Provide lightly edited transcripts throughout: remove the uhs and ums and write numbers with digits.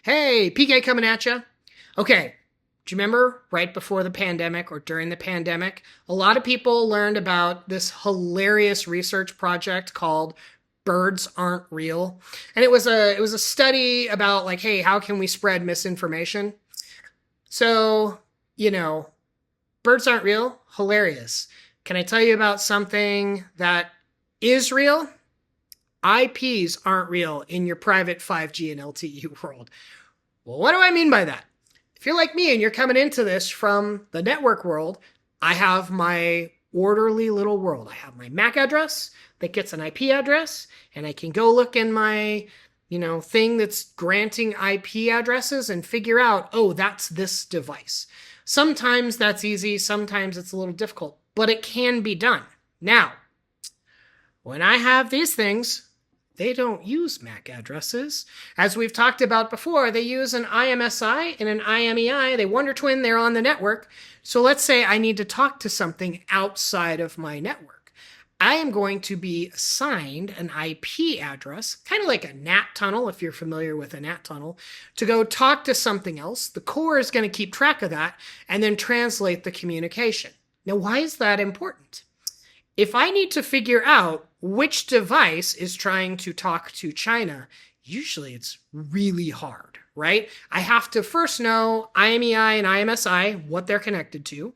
Hey, PK coming at you. Okay, do you remember right before the pandemic or during the pandemic, a lot of people learned about this hilarious research project called Birds Aren't Real. And it was a study about like, hey, how can we spread misinformation? So, you know, birds aren't real, hilarious. Can I tell you about something that is real? IPs aren't real in your private 5G and LTE world. Well, what do I mean by that? If you're like me and you're coming into this from the network world, I have my orderly little world. I have my MAC address that gets an IP address, and I can go look in my, thing that's granting IP addresses and figure out, oh, that's this device. Sometimes that's easy, sometimes it's a little difficult, but it can be done. Now, when I have these things, they don't use MAC addresses. As we've talked about before, they use an IMSI and an IMEI. They wonder twin, they're on the network. So let's say I need to talk to something outside of my network. I am going to be assigned an IP address, kind of like a NAT tunnel, if you're familiar with a NAT tunnel, to go talk to something else. The core is going to keep track of that and then translate the communication. Now, why is that important? If I need to figure out which device is trying to talk to China, usually it's really hard, right? I have to first know IMEI and IMSI, what they're connected to.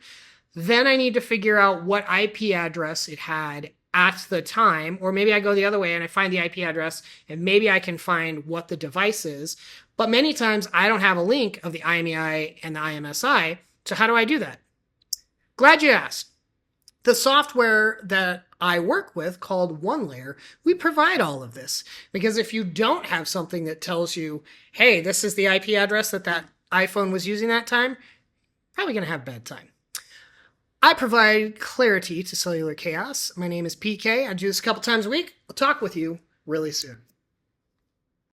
Then I need to figure out what IP address it had at the time, or maybe I go the other way and I find the IP address and maybe I can find what the device is. But many times I don't have a link of the IMEI and the IMSI. So how do I do that? Glad you asked. The software that I work with called OneLayer, we provide all of this. Because if you don't have something that tells you, hey, this is the IP address that iPhone was using that time, probably going to have a bad time. I provide clarity to cellular chaos. My name is PK. I do this a couple times a week. I'll talk with you really soon.